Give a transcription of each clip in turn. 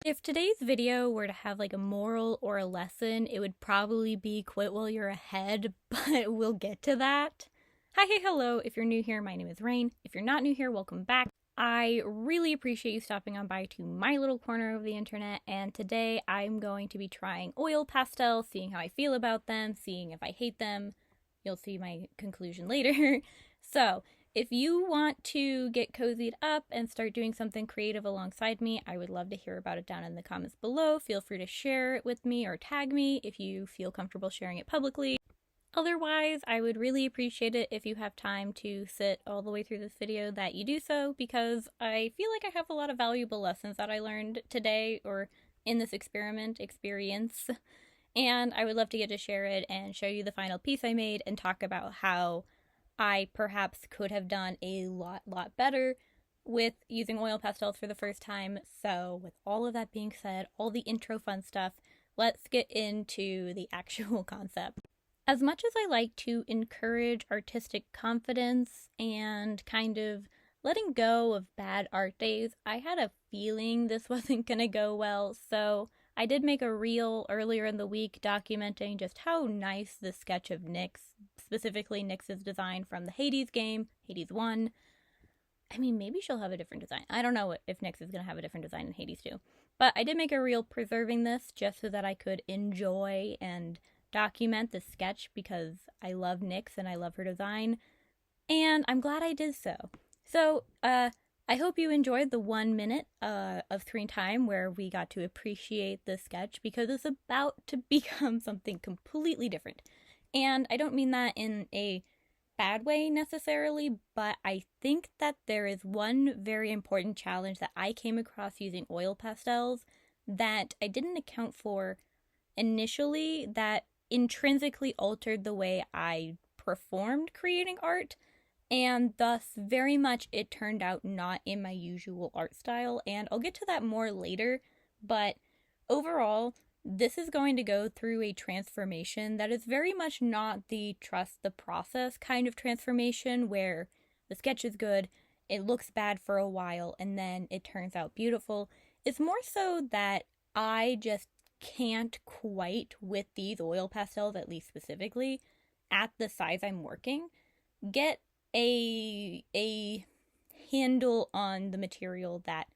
If today's video were to have like a moral or a lesson, it would probably be quit while you're ahead, but we'll get to that. Hi, hey, hello. If you're new here, my name is Rain. If you're not new here, welcome back. I really appreciate you stopping on by to my little corner of the internet, and today I'm going to be trying oil pastels, seeing how I feel about them, seeing if I hate them. You'll see my conclusion later. So, if you want to get cozied up and start doing something creative alongside me, I would love to hear about it down in the comments below. Feel free to share it with me or tag me if you feel comfortable sharing it publicly. Otherwise, I would really appreciate it if you have time to sit all the way through this video that you do so, because I feel like I have a lot of valuable lessons that I learned today or in this experience, and I would love to get to share it and show you the final piece I made and talk about how I perhaps could have done a lot better with using oil pastels for the first time. So with all of that being said, all the intro fun stuff, let's get into the actual concept. As much as I like to encourage artistic confidence and kind of letting go of bad art days, I had a feeling this wasn't gonna go well, so I did make a reel earlier in the week documenting just how nice the sketch of Nyx, specifically Nyx's design from the Hades game, Hades 1. I mean, maybe she'll have a different design. I don't know if Nyx is going to have a different design in Hades 2. But I did make a reel preserving this just so that I could enjoy and document the sketch because I love Nyx and I love her design. And I'm glad I did so. So, I hope you enjoyed the 1 minute of screen time where we got to appreciate the sketch because it's about to become something completely different. And I don't mean that in a bad way necessarily, but I think that there is one very important challenge that I came across using oil pastels that I didn't account for initially that intrinsically altered the way I performed creating art. And thus, very much it turned out not in my usual art style, and I'll get to that more later, but overall, this is going to go through a transformation that is very much not the trust the process kind of transformation where the sketch is good, it looks bad for a while, and then it turns out beautiful. It's more so that I just can't quite, with these oil pastels at least specifically, at the size I'm working, get a handle on the material that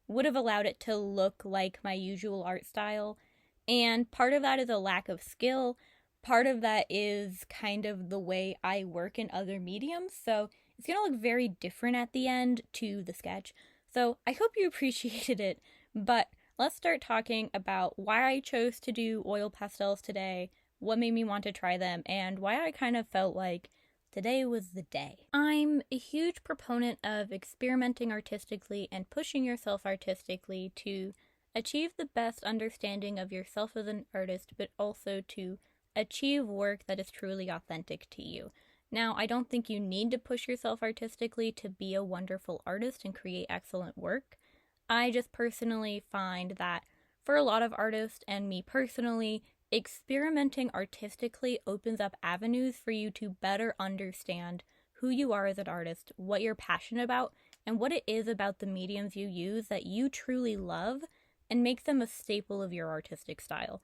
would have allowed it to look like my usual art style. And part of that is a lack of skill. Part of that is kind of the way I work in other mediums. So it's going to look very different at the end to the sketch. So I hope you appreciated it. But let's start talking about why I chose to do oil pastels today, what made me want to try them, and why I kind of felt like today was the day. I'm a huge proponent of experimenting artistically and pushing yourself artistically to achieve the best understanding of yourself as an artist, but also to achieve work that is truly authentic to you. Now, I don't think you need to push yourself artistically to be a wonderful artist and create excellent work. I just personally find that for a lot of artists, and me personally, experimenting artistically opens up avenues for you to better understand who you are as an artist, what you're passionate about, and what it is about the mediums you use that you truly love and makes them a staple of your artistic style.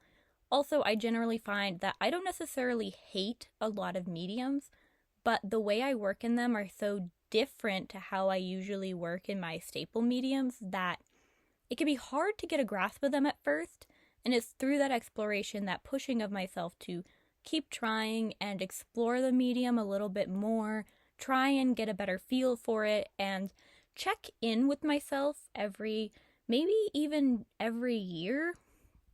Also, I generally find that I don't necessarily hate a lot of mediums, but the way I work in them are so different to how I usually work in my staple mediums that it can be hard to get a grasp of them at first. And it's through that exploration, that pushing of myself to keep trying and explore the medium a little bit more, try and get a better feel for it, and check in with myself maybe even every year,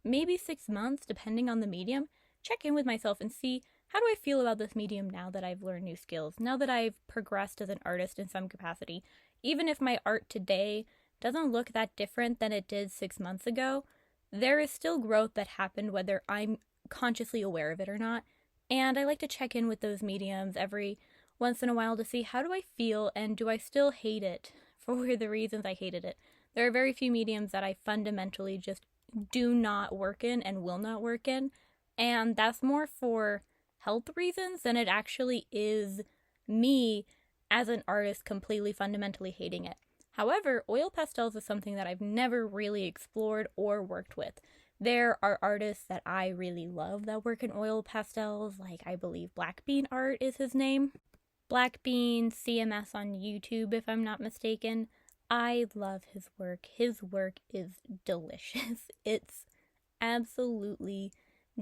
maybe 6 months, depending on the medium. Check in with myself and see, how do I feel about this medium now that I've learned new skills, now that I've progressed as an artist in some capacity? Even if my art today doesn't look that different than it did 6 months ago, there is still growth that happened whether I'm consciously aware of it or not, and I like to check in with those mediums every once in a while to see how do I feel and do I still hate it for the reasons I hated it. There are very few mediums that I fundamentally just do not work in and will not work in, and that's more for health reasons than it actually is me as an artist completely fundamentally hating it. However, oil pastels is something that I've never really explored or worked with. There are artists that I really love that work in oil pastels, like I believe Black Bean Art is his name. Black Bean CMS on YouTube, if I'm not mistaken. I love his work. His work is delicious. It's absolutely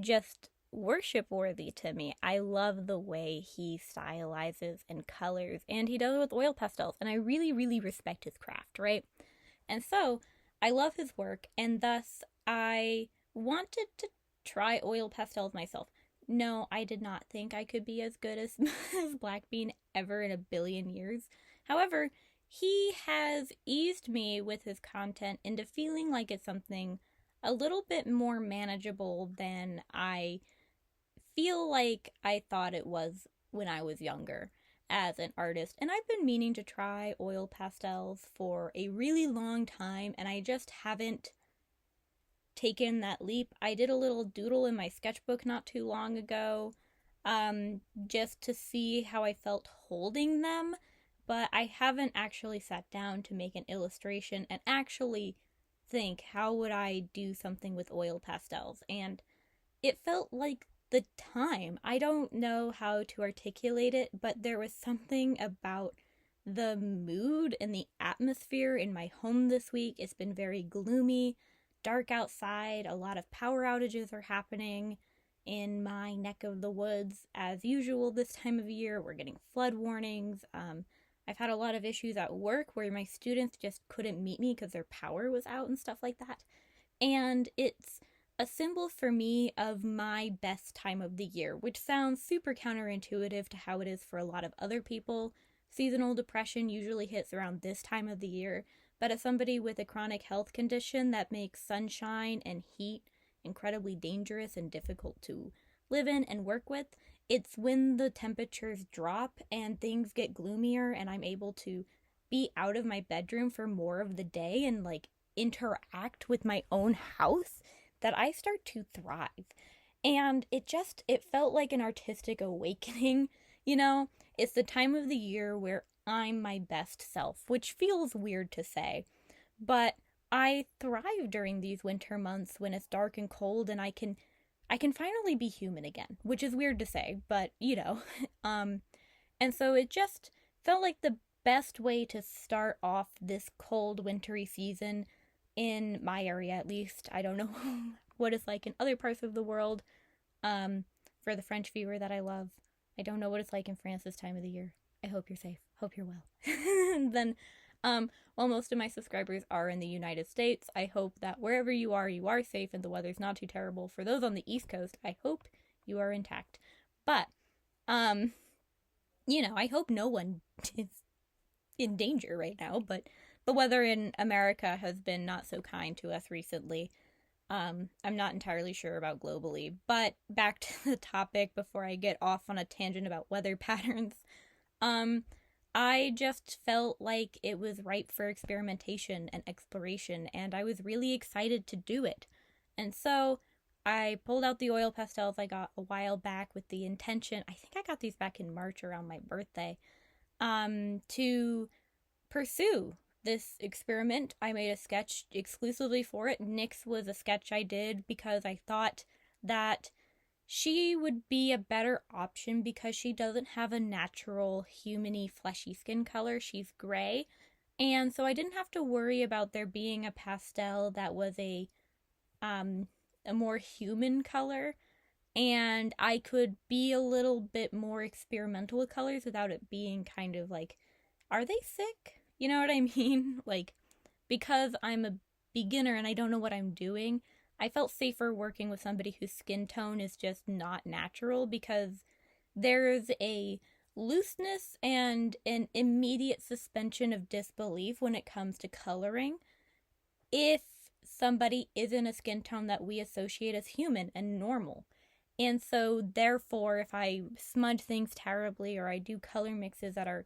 just worship worthy to me. I love the way he stylizes and colors, and he does it with oil pastels, and I really, really respect his craft, right? And so I love his work, and thus I wanted to try oil pastels myself. No, I did not think I could be as good as, as Black Bean ever in a billion years. However, he has eased me with his content into feeling like it's something a little bit more manageable than I feel like I thought it was when I was younger as an artist. And I've been meaning to try oil pastels for a really long time, and I just haven't taken that leap. I did a little doodle in my sketchbook not too long ago, just to see how I felt holding them, but I haven't actually sat down to make an illustration and actually think, how would I do something with oil pastels? And it felt like the time. I don't know how to articulate it, but there was something about the mood and the atmosphere in my home this week. It's been very gloomy, dark outside. A lot of power outages are happening in my neck of the woods as usual this time of year. We're getting flood warnings. I've had a lot of issues at work where my students just couldn't meet me because their power was out and stuff like that. And it's a symbol for me of my best time of the year, which sounds super counterintuitive to how it is for a lot of other people. Seasonal depression usually hits around this time of the year, but as somebody with a chronic health condition that makes sunshine and heat incredibly dangerous and difficult to live in and work with, it's when the temperatures drop and things get gloomier and I'm able to be out of my bedroom for more of the day and like interact with my own house that I start to thrive. And it felt like an artistic awakening, you know? It's the time of the year where I'm my best self, which feels weird to say, but I thrive during these winter months when it's dark and cold and I can finally be human again, which is weird to say, but you know. And so it just felt like the best way to start off this cold wintry season in my area, at least. I don't know what it's like in other parts of the world. For the French viewer that I love, I don't know what it's like in France this time of the year. I hope you're safe. Hope you're well. And then, while most of my subscribers are in the United States, I hope that wherever you are safe and the weather's not too terrible. For those on the East Coast, I hope you are intact. But, you know, I hope no one is in danger right now, but the weather in America has been not so kind to us recently. I'm not entirely sure about globally, but back to the topic before I get off on a tangent about weather patterns. I just felt like it was ripe for experimentation and exploration, and I was really excited to do it. And so I pulled out the oil pastels I got a while back with the intention, I think I got these back in March around my birthday, to pursue this experiment. I made a sketch exclusively for it. Nyx was a sketch I did because I thought that she would be a better option because she doesn't have a natural humany fleshy skin color. She's gray. And so I didn't have to worry about there being a pastel that was a more human color. And I could be a little bit more experimental with colors without it being kind of like, are they sick? You know what I mean? Like, because I'm a beginner and I don't know what I'm doing, I felt safer working with somebody whose skin tone is just not natural because there's a looseness and an immediate suspension of disbelief when it comes to coloring if somebody isn't a skin tone that we associate as human and normal. And so, therefore, if I smudge things terribly or I do color mixes that are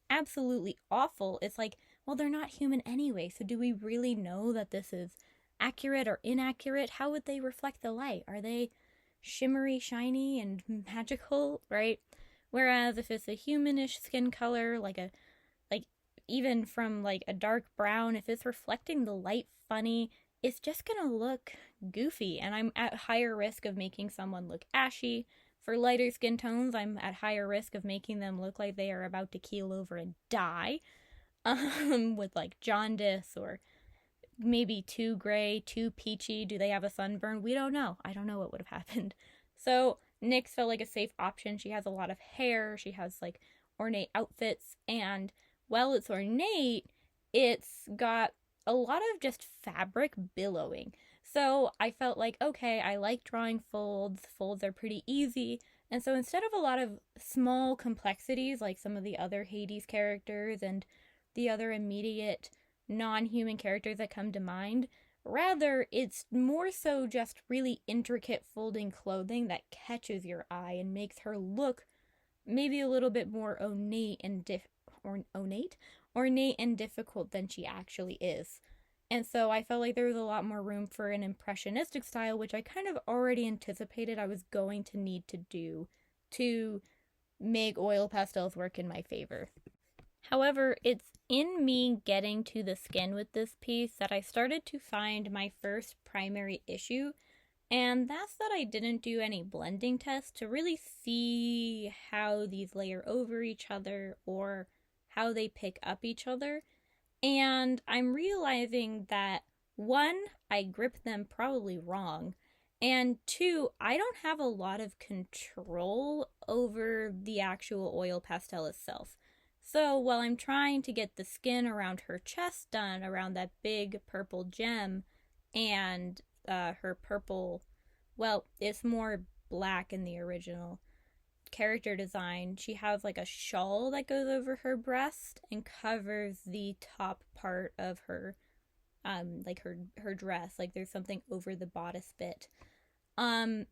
absolutely awful, it's like, well, they're not human anyway, so do we really know that this is accurate or inaccurate? How would they reflect the light? Are they shimmery, shiny, and magical, right? Whereas if it's a humanish skin color, like even from like a dark brown, if it's reflecting the light funny, it's just gonna look goofy. And I'm at higher risk of making someone look ashy. For lighter skin tones, I'm at higher risk of making them look like they are about to keel over and die. With like jaundice or maybe too gray, too peachy. Do they have a sunburn? We don't know. I don't know what would have happened. So Nyx felt like a safe option. She has a lot of hair. She has like ornate outfits. And while it's ornate, it's got a lot of just fabric billowing. So I felt like, okay, I like drawing folds. Folds are pretty easy. And so instead of a lot of small complexities like some of the other Hades characters and the other immediate non-human characters that come to mind, rather it's more so just really intricate folding clothing that catches your eye and makes her look maybe a little bit more ornate and difficult than she actually is. And so I felt like there was a lot more room for an impressionistic style, which I kind of already anticipated I was going to need to do to make oil pastels work in my favor. However, it's in me getting to the skin with this piece that I started to find my first primary issue, and that's that I didn't do any blending tests to really see how these layer over each other or how they pick up each other. And I'm realizing that, one, I grip them probably wrong, and two, I don't have a lot of control over the actual oil pastel itself. So while I'm trying to get the skin around her chest done, around that big purple gem, and her purple, well, it's more black in the original character design. She has like a shawl that goes over her breast and covers the top part of her, like her dress. Like there's something over the bodice bit. And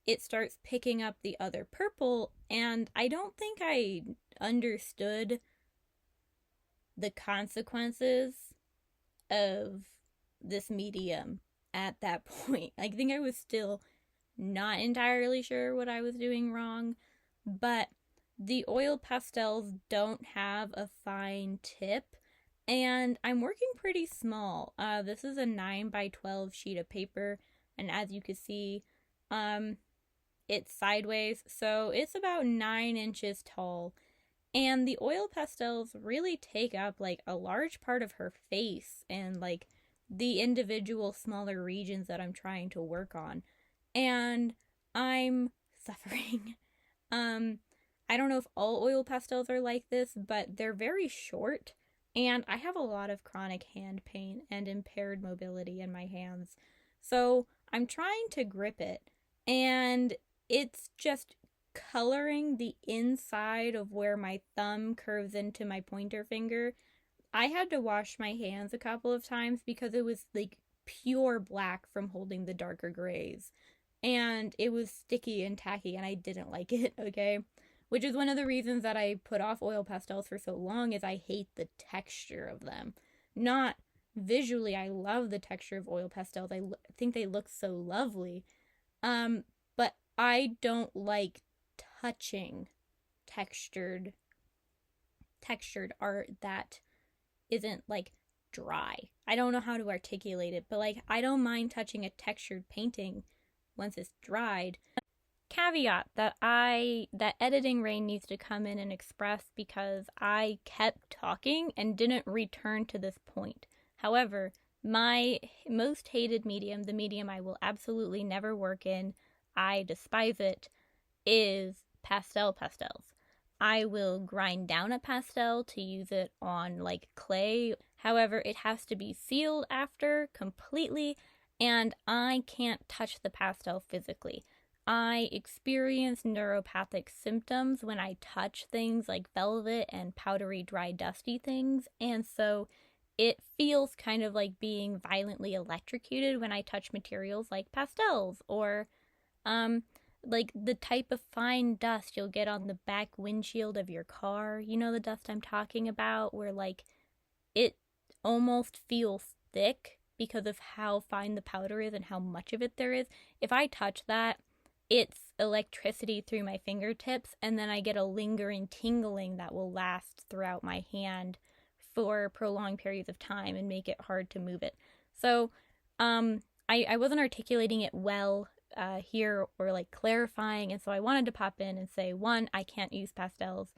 it starts picking up the other purple, and I don't think I understood the consequences of this medium at that point. I think I was still not entirely sure what I was doing wrong, but the oil pastels don't have a fine tip, and I'm working pretty small. This is a 9x12 sheet of paper, and as you can see, it's sideways, so it's about 9 inches tall. And the oil pastels really take up like a large part of her face and like the individual smaller regions that I'm trying to work on. And I'm suffering. I don't know if all oil pastels are like this, but they're very short, and I have a lot of chronic hand pain and impaired mobility in my hands. So I'm trying to grip it, and it's just coloring the inside of where my thumb curves into my pointer finger. I had to wash my hands a couple of times because it was like pure black from holding the darker grays. And it was sticky and tacky, and I didn't like it, okay? Which is one of the reasons that I put off oil pastels for so long, is I hate the texture of them. Not visually, I love the texture of oil pastels. I think they look so lovely. But I don't like touching textured art that isn't like dry. I don't know how to articulate it, but like I don't mind touching a textured painting once it's dried. Caveat that editing Rain needs to come in and express, because I kept talking and didn't return to this point. However, my most hated medium, the medium I will absolutely never work in, I despise it, is pastels. I will grind down a pastel to use it on like clay. However, it has to be sealed after completely, and I can't touch the pastel physically. I experience neuropathic symptoms when I touch things like velvet and powdery, dry, dusty things, and so it feels kind of like being violently electrocuted when I touch materials like pastels, or like the type of fine dust you'll get on the back windshield of your car. You know the dust I'm talking about, where like it almost feels thick because of how fine the powder is and how much of it there is. If I touch that, it's electricity through my fingertips, and then I get a lingering tingling that will last throughout my hand for prolonged periods of time and make it hard to move it. So I wasn't articulating it well here, or like clarifying, and so I wanted to pop in and say, one, I can't use pastels,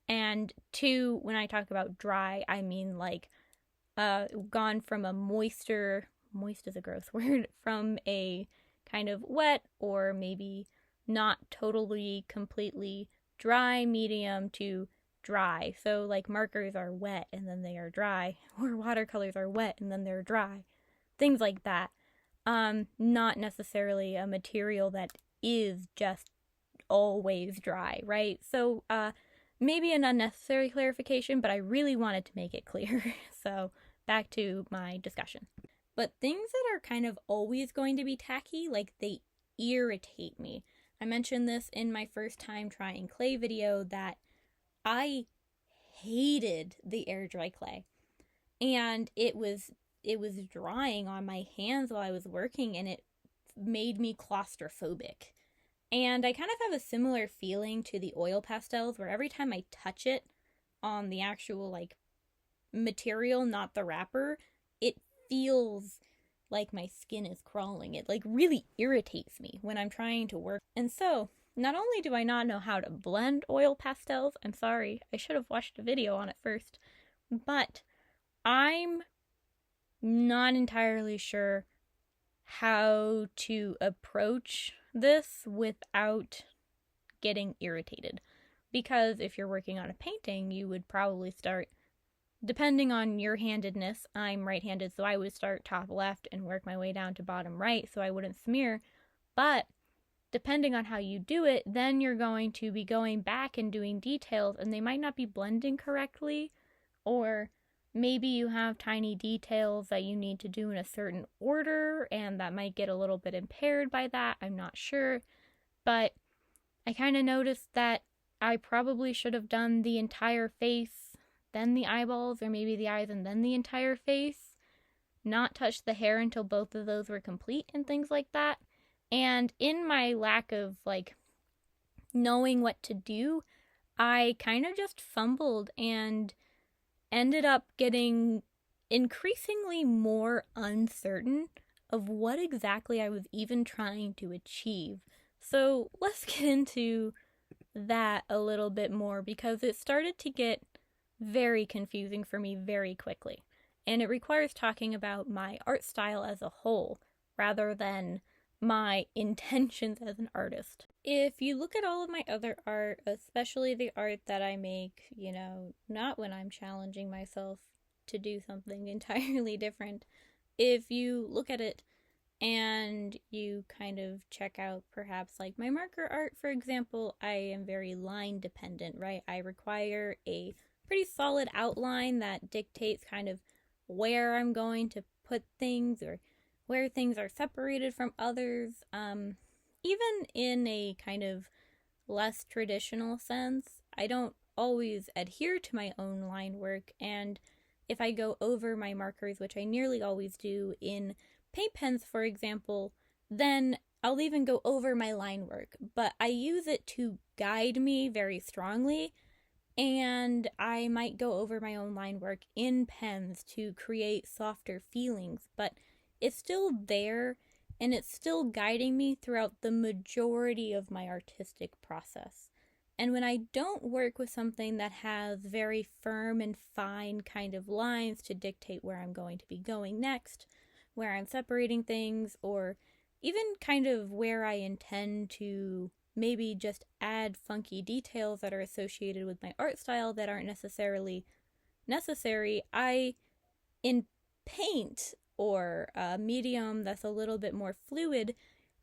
and two, when I talk about dry, I mean like gone from a moist is a gross word, from a kind of wet or maybe not totally completely dry medium to dry. So like markers are wet and then they are dry, or watercolors are wet and then they're dry. Things like that. Not necessarily a material that is just always dry, right? So maybe an unnecessary clarification, but I really wanted to make it clear. So back to my discussion. But things that are kind of always going to be tacky, like they irritate me. I mentioned this in my first time trying clay video that I hated the air dry clay. And it was drying on my hands while I was working, and it made me claustrophobic. And I kind of have a similar feeling to the oil pastels, where every time I touch it on the actual like material, not the wrapper, it feels like my skin is crawling. It like really irritates me when I'm trying to work. And so not only do I not know how to blend oil pastels, I'm sorry, I should have watched a video on it first, but I'm not entirely sure how to approach this without getting irritated. Because if you're working on a painting, you would probably start, depending on your handedness, I'm right-handed, so I would start top left and work my way down to bottom right so I wouldn't smear. But depending on how you do it, then you're going to be going back and doing details, and they might not be blending correctly, or maybe you have tiny details that you need to do in a certain order, and that might get a little bit impaired by that. I'm not sure. But I kind of noticed that I probably should have done the entire face, then the eyeballs, or maybe the eyes and then the entire face. Not touch the hair until both of those were complete and things like that. And in my lack of like knowing what to do, I kind of just fumbled and ended up getting increasingly more uncertain of what exactly I was even trying to achieve. So let's get into that a little bit more, because it started to get very confusing for me very quickly. And it requires talking about my art style as a whole, rather than my intentions as an artist. If you look at all of my other art, especially the art that I make, not when I'm challenging myself to do something entirely different, if you look at it and you kind of check out perhaps like my marker art, for example, I am very line dependent, right? I require a pretty solid outline that dictates kind of where I'm going to put things, or where things are separated from others, even in a kind of less traditional sense. I don't always adhere to my own line work, and if I go over my markers, which I nearly always do in paint pens, for example, then I'll even go over my line work, but I use it to guide me very strongly, and I might go over my own line work in pens to create softer feelings, but it's still there, and it's still guiding me throughout the majority of my artistic process. And when I don't work with something that has very firm and fine kind of lines to dictate where I'm going to be going next, where I'm separating things, or even kind of where I intend to maybe just add funky details that are associated with my art style that aren't necessarily necessary, in paint or a medium that's a little bit more fluid,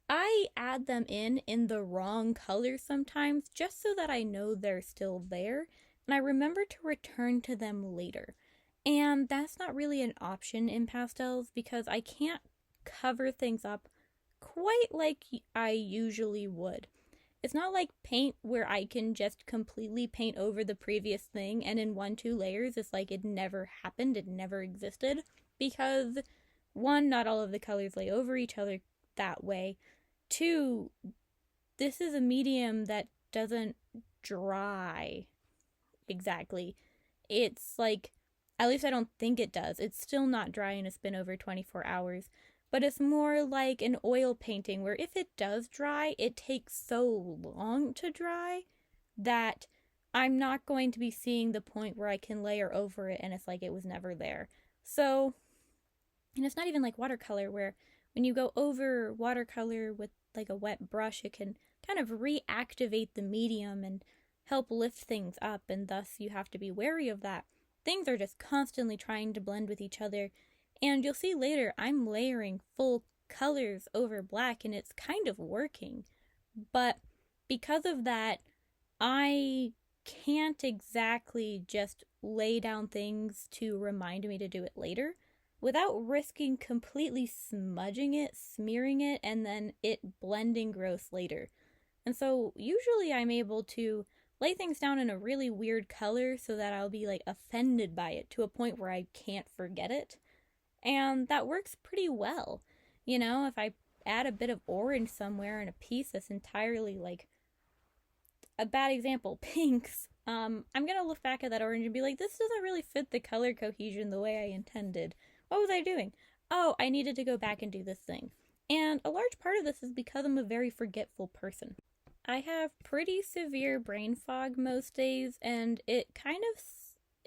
I add them in the wrong colors sometimes, just so that I know they're still there, and I remember to return to them later. And that's not really an option in pastels, because I can't cover things up quite like I usually would. It's not like paint, where I can just completely paint over the previous thing, and in 1-2 layers it's like it never happened, it never existed, because one, not all of the colors lay over each other that way. Two, this is a medium that doesn't dry exactly. It's like, at least I don't think it does. It's still not dry and it's been over 24 hours. But it's more like an oil painting where if it does dry, it takes so long to dry that I'm not going to be seeing the point where I can layer over it and it's like it was never there. So, and it's not even like watercolor where when you go over watercolor with like a wet brush, it can kind of reactivate the medium and help lift things up, and thus you have to be wary of that. Things are just constantly trying to blend with each other, and you'll see later I'm layering full colors over black and it's kind of working. But because of that, I can't exactly just lay down things to remind me to do it later without risking completely smudging it, smearing it, and then it blending gross later. And so usually I'm able to lay things down in a really weird color so that I'll be like offended by it to a point where I can't forget it. And that works pretty well. You know, if I add a bit of orange somewhere in a piece that's entirely like a bad example, pinks, I'm gonna look back at that orange and be like, this doesn't really fit the color cohesion the way I intended. What was I doing? Oh, I needed to go back and do this thing. And a large part of this is because I'm a very forgetful person. I have pretty severe brain fog most days, and it kind of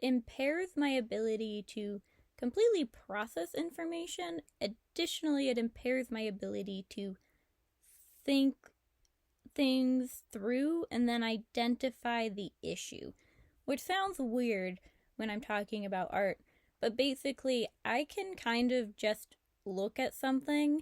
impairs my ability to completely process information. Additionally, it impairs my ability to think things through and then identify the issue, which sounds weird when I'm talking about art, but basically I can kind of just look at something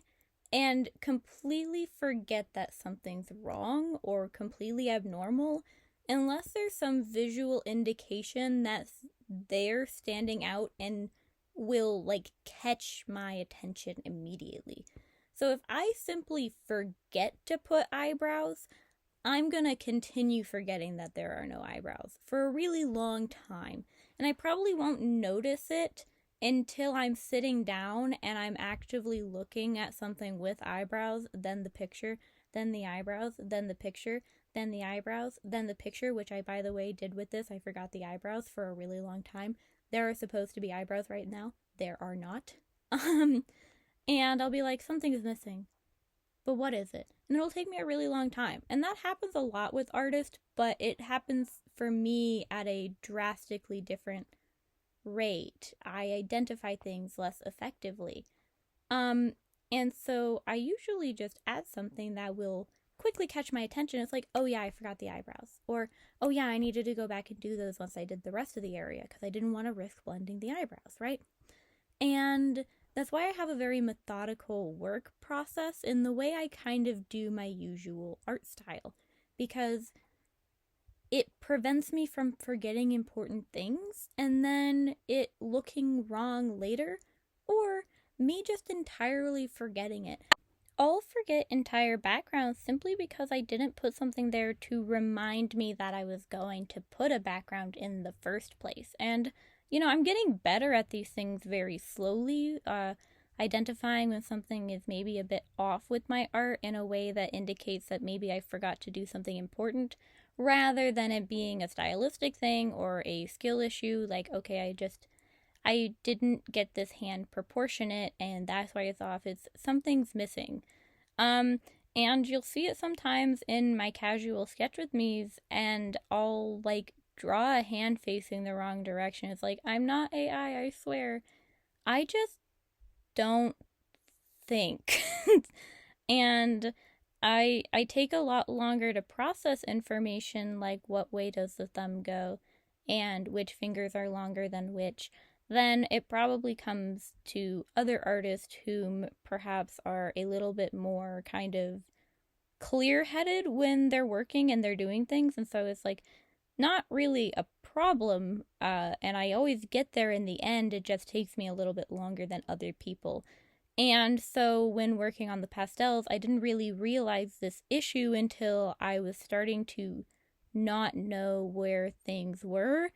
and completely forget that something's wrong or completely abnormal unless there's some visual indication that's there standing out and will like catch my attention immediately. So if I simply forget to put eyebrows, I'm gonna continue forgetting that there are no eyebrows for a really long time. And I probably won't notice it until I'm sitting down and I'm actively looking at something with eyebrows, then the picture, then the eyebrows, then the picture, then the eyebrows, then the picture, which I, by the way, did with this. I forgot the eyebrows for a really long time. There are supposed to be eyebrows right now. There are not. And I'll be like, something is missing. But what is it? And it'll take me a really long time. And that happens a lot with artists, but it happens for me at a drastically different rate. I identify things less effectively. And so I usually just add something that will quickly catch my attention. It's like, oh yeah, I forgot the eyebrows. Or, oh yeah, I needed to go back and do those once I did the rest of the area because I didn't want to risk blending the eyebrows, right? And that's why I have a very methodical work process in the way I kind of do my usual art style, because it prevents me from forgetting important things and then it looking wrong later, or me just entirely forgetting it. I'll forget entire backgrounds simply because I didn't put something there to remind me that I was going to put a background in the first place. And you know, I'm getting better at these things very slowly, identifying when something is maybe a bit off with my art in a way that indicates that maybe I forgot to do something important, rather than it being a stylistic thing or a skill issue, like, okay, I didn't get this hand proportionate and that's why it's off. It's something's missing. And you'll see it sometimes in my casual sketch with me's, and I'll like draw a hand facing the wrong direction. It's like, I'm not AI, I swear. I just don't think. And I take a lot longer to process information, like what way does the thumb go and which fingers are longer than which, then it probably comes to other artists whom perhaps are a little bit more kind of clear-headed when they're working and they're doing things. And so it's like not really a problem, and I always get there in the end. It just takes me a little bit longer than other people. And so when working on the pastels, I didn't really realize this issue until I was starting to not know where things were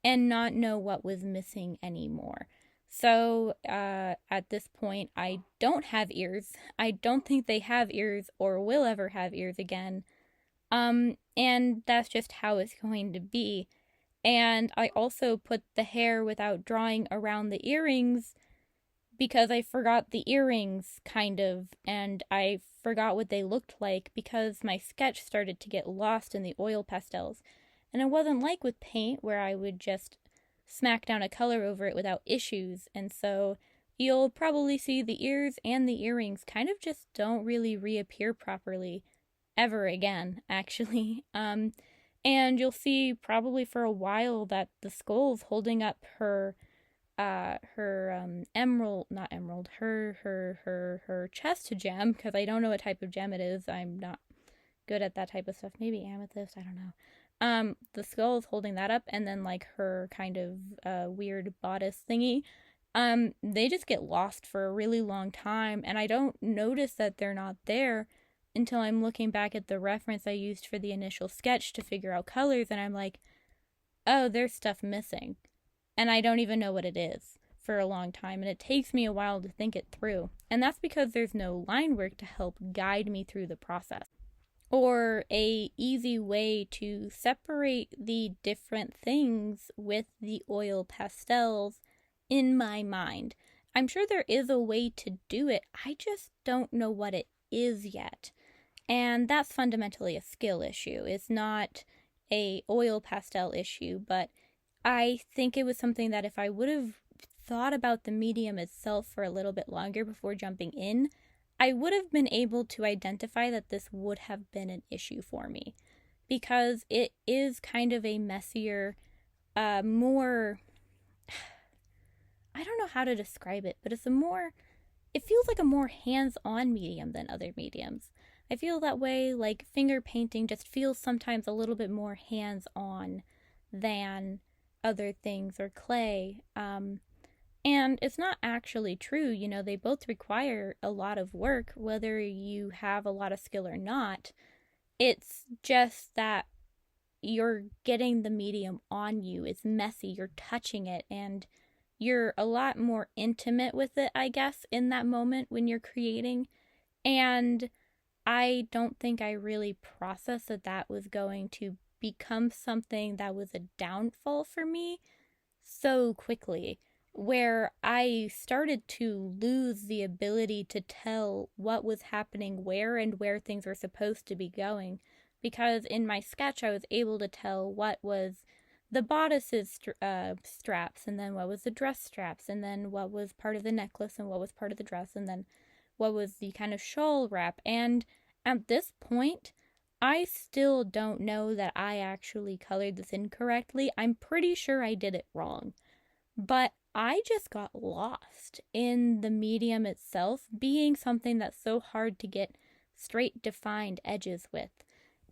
and not know what was missing anymore. So at this point, I don't have ears. I don't think they have ears or will ever have ears again. And that's just how it's going to be. And I also put the hair without drawing around the earrings because I forgot the earrings, kind of, and I forgot what they looked like because my sketch started to get lost in the oil pastels. And it wasn't like with paint where I would just smack down a color over it without issues. And so you'll probably see the ears and the earrings kind of just don't really reappear properly ever again, actually. And you'll see probably for a while that the skull's holding up her emerald, not emerald, her chest gem, because I don't know what type of gem it is. I'm not good at that type of stuff. Maybe amethyst, I don't know. The skull is holding that up, and then like her kind of weird bodice thingy. They just get lost for a really long time, and I don't notice that they're not there until I'm looking back at the reference I used for the initial sketch to figure out colors, and I'm like, oh, there's stuff missing. And I don't even know what it is for a long time, and it takes me a while to think it through. And that's because there's no line work to help guide me through the process. Or a easy way to separate the different things with the oil pastels in my mind. I'm sure there is a way to do it, I just don't know what it is yet. And that's fundamentally a skill issue. It's not a oil pastel issue, but I think it was something that if I would have thought about the medium itself for a little bit longer before jumping in, I would have been able to identify that this would have been an issue for me. Because it is kind of a messier, more... I don't know how to describe it, but it feels like a more hands-on medium than other mediums. I feel that way, like finger painting just feels sometimes a little bit more hands-on than other things or clay. And it's not actually true. They both require a lot of work, whether you have a lot of skill or not. It's just that you're getting the medium on you. It's messy. You're touching it, and you're a lot more intimate with it, I guess, in that moment when you're creating. And I don't think I really processed that was going to become something that was a downfall for me so quickly, where I started to lose the ability to tell what was happening where and where things were supposed to be going. Because in my sketch, I was able to tell what was the bodice's straps, and then what was the dress straps, and then what was part of the necklace, and what was part of the dress, and then what was the kind of shawl wrap. And at this point, I still don't know that I actually colored this incorrectly. I'm pretty sure I did it wrong. But I just got lost in the medium itself being something that's so hard to get straight defined edges with.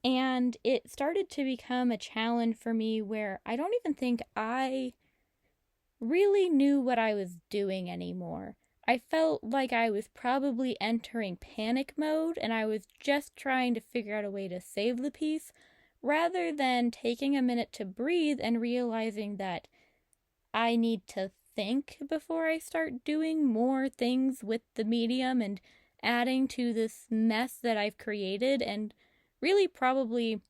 And it started to become a challenge for me where I don't even think I really knew what I was doing anymore. I felt like I was probably entering panic mode and I was just trying to figure out a way to save the piece rather than taking a minute to breathe and realizing that I need to think before I start doing more things with the medium and adding to this mess that I've created, and really probably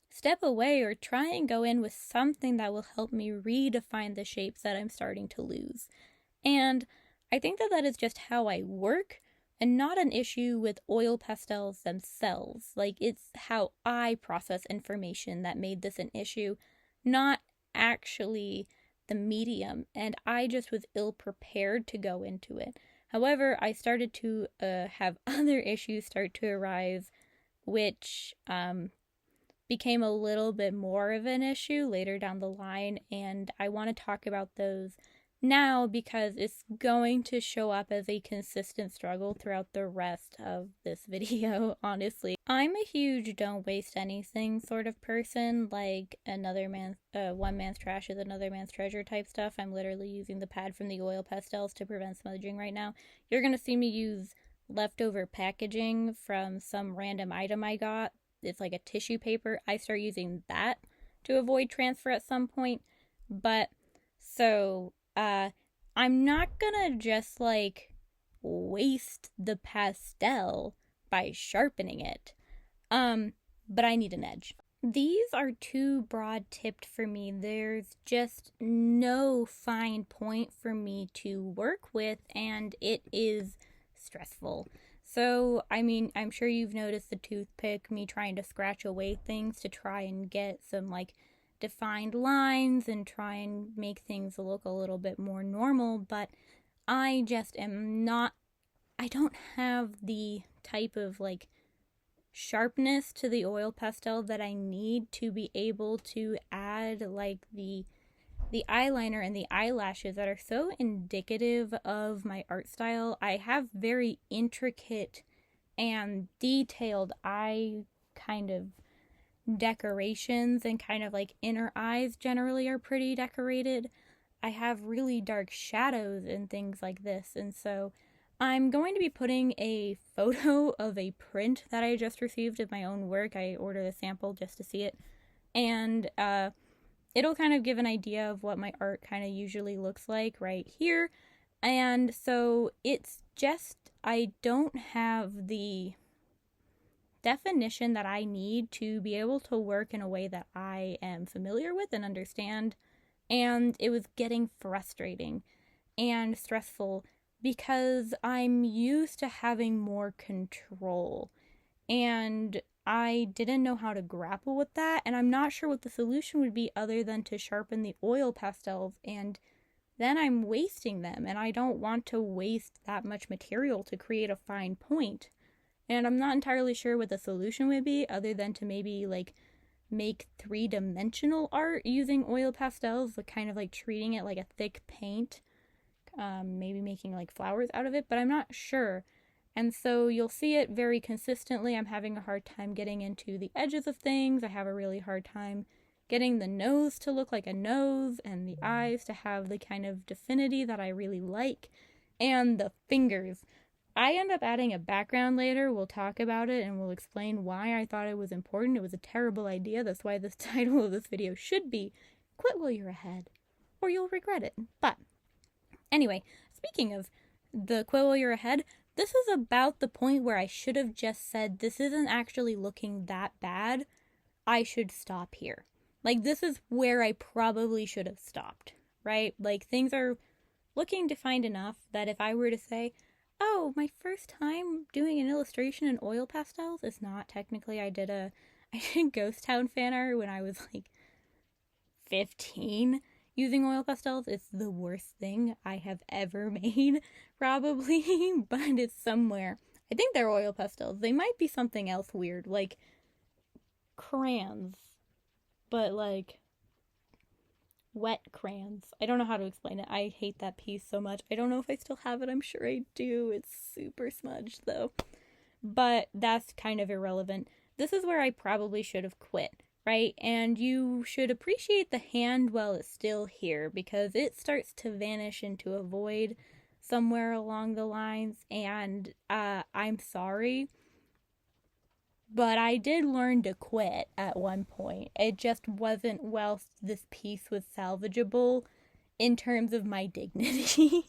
step away or try and go in with something that will help me redefine the shapes that I'm starting to lose. And I think that is just how I work, and not an issue with oil pastels themselves. Like, it's how I process information that made this an issue, not actually the medium, and I just was ill-prepared to go into it. However, I started to have other issues start to arise, which became a little bit more of an issue later down the line, and I want to talk about those now because it's going to show up as a consistent struggle throughout the rest of this video, honestly. I'm a huge don't waste anything sort of person, like one man's trash is another man's treasure type stuff. I'm literally using the pad from the oil pastels to prevent smudging right now. You're gonna see me use leftover packaging from some random item I got. It's like a tissue paper. I start using that to avoid transfer at some point, but so I'm not gonna just like waste the pastel by sharpening it. but I need an edge. These are too broad tipped for me. There's just no fine point for me to work with, and it is stressful. So, I mean, I'm sure you've noticed the toothpick, me trying to scratch away things to try and get some like defined lines and try and make things look a little bit more normal, but I just am not, I don't have the type of like sharpness to the oil pastel that I need to be able to add like the eyeliner and the eyelashes that are so indicative of my art style. I have very intricate and detailed eye kind of decorations, and kind of like inner eyes generally are pretty decorated. I have really dark shadows and things like this, and so I'm going to be putting a photo of a print that I just received of my own work. I ordered a sample just to see it, and it'll kind of give an idea of what my art kind of usually looks like right here. And so it's just, I don't have the definition that I need to be able to work in a way that I am familiar with and understand. And it was getting frustrating and stressful because I'm used to having more control, and I didn't know how to grapple with that, and I'm not sure what the solution would be other than to sharpen the oil pastels, and then I'm wasting them, and I don't want to waste that much material to create a fine point. And I'm not entirely sure what the solution would be other than to maybe like make three-dimensional art using oil pastels, but kind of like treating it like a thick paint, maybe making like flowers out of it, but I'm not sure. And so you'll see it very consistently. I'm having a hard time getting into the edges of things. I have a really hard time getting the nose to look like a nose and the eyes to have the kind of definity that I really like, and the fingers. I end up adding a background later. We'll talk about it and we'll explain why I thought it was important. It was a terrible idea. That's why the title of this video should be Quit While You're Ahead, or You'll Regret It. But anyway, speaking of the quit while you're ahead, this is about the point where I should have just said, this isn't actually looking that bad. I should stop here. Like, this is where I probably should have stopped, right? Like, things are looking defined enough that if I were to say, oh, my first time doing an illustration in oil pastels is not technically, I did Ghost Town fan art when I was like 15 using oil pastels. It's the worst thing I have ever made, probably, but it's somewhere. I think they're oil pastels. They might be something else weird, like crayons, but like wet crayons. I don't know how to explain it. I hate that piece so much. I don't know if I still have it. I'm sure I do. It's super smudged though. But that's kind of irrelevant. This is where I probably should have quit, right? And you should appreciate the hand while it's still here, because it starts to vanish into a void somewhere along the lines. And I'm sorry, but I did learn to quit at one point. It just wasn't whilst this piece was salvageable in terms of my dignity.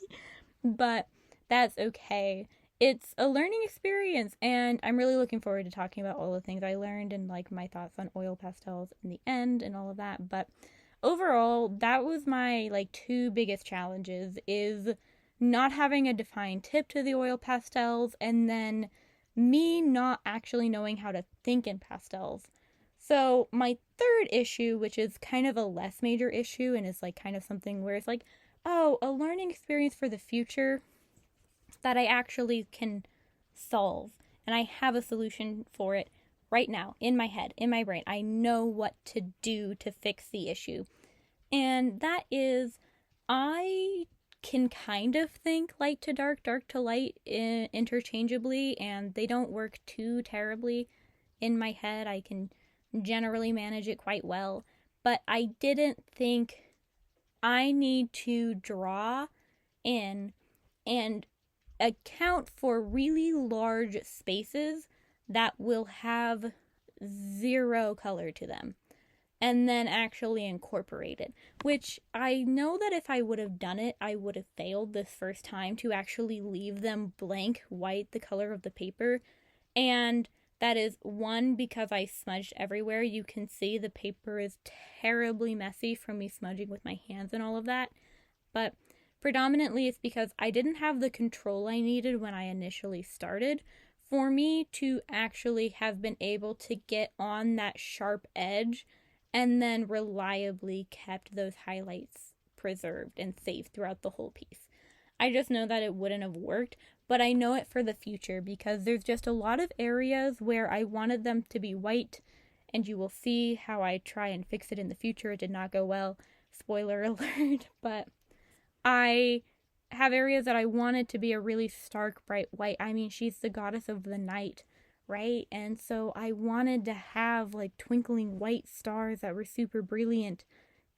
But that's okay. It's a learning experience, and I'm really looking forward to talking about all the things I learned and like my thoughts on oil pastels in the end and all of that. But overall, that was my like two biggest challenges, is not having a defined tip to the oil pastels, and then me not actually knowing how to think in pastels. So my third issue, which is kind of a less major issue and is like kind of something where it's like, oh, a learning experience for the future that I actually can solve, and I have a solution for it right now in my head, in my brain. I know what to do to fix the issue, and that is, I can kind of think light to dark, dark to light interchangeably, and they don't work too terribly in my head. I can generally manage it quite well, but I didn't think I need to draw in and account for really large spaces that will have zero color to them, and then actually incorporate it, which I know that if I would have done it, I would have failed this first time to actually leave them blank white, the color of the paper, and That is, one, because I smudged everywhere. You can see the paper is terribly messy from me smudging with my hands and all of that. But predominantly it's because I didn't have the control I needed when I initially started for me to actually have been able to get on that sharp edge and then reliably kept those highlights preserved and safe throughout the whole piece. I just know that it wouldn't have worked, but I know it for the future because there's just a lot of areas where I wanted them to be white, and you will see how I try and fix it in the future. It did not go well, spoiler alert, but I have areas that I wanted to be a really stark, bright white. I mean, she's the goddess of the night, right? And so I wanted to have like twinkling white stars that were super brilliant,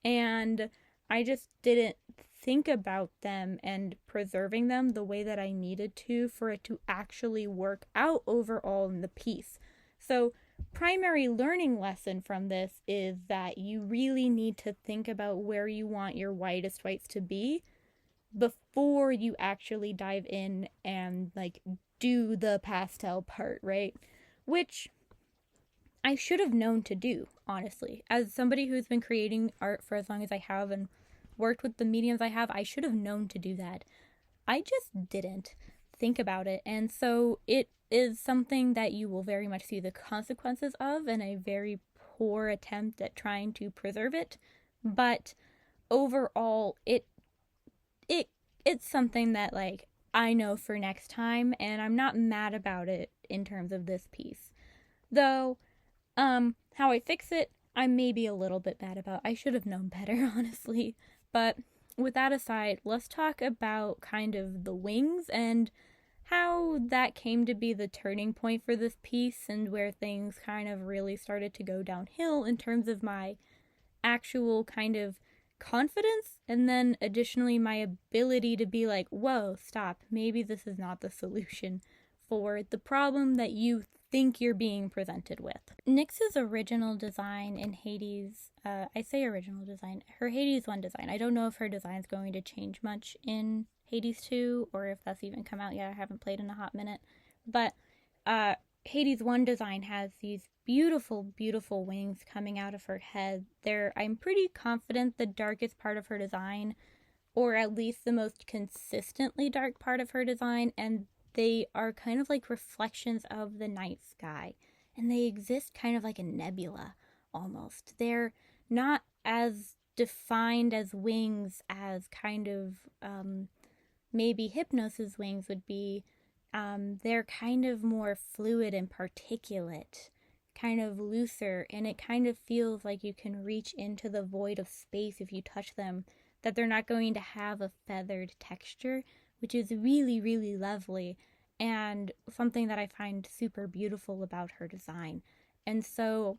and I just didn't think about them and preserving them the way that I needed to for it to actually work out overall in the piece. So, primary learning lesson from this is that you really need to think about where you want your whitest whites to be before you actually dive in and like do the pastel part, right? Which I should have known to do, honestly. As somebody who's been creating art for as long as I have and worked with the mediums I have, I should have known to do that. I just didn't think about it. And so it is something that you will very much see the consequences of in a very poor attempt at trying to preserve it. But overall, it's something that like I know for next time, and I'm not mad about it in terms of this piece. Though how I fix it, I may be a little bit mad about. I should have known better, honestly. But with that aside, let's talk about kind of the wings and how that came to be the turning point for this piece and where things kind of really started to go downhill in terms of my actual kind of confidence, and then additionally my ability to be like, whoa, stop, maybe this is not the solution for the problem that you think you're being presented with. Nyx's original design in Hades, I say original design, her Hades 1 design, I don't know if her design's going to change much in Hades 2 or if that's even come out yet. I haven't played in a hot minute, but Hades 1 design has these beautiful, beautiful wings coming out of her head. I'm pretty confident the darkest part of her design, or at least the most consistently dark part of her design, and they are kind of like reflections of the night sky, and they exist kind of like a nebula almost. They're not as defined as wings as kind of maybe Hypnos's wings would be. They're kind of more fluid and particulate, kind of looser, and it kind of feels like you can reach into the void of space if you touch them, that they're not going to have a feathered texture, which is really, really lovely and something that I find super beautiful about her design. And so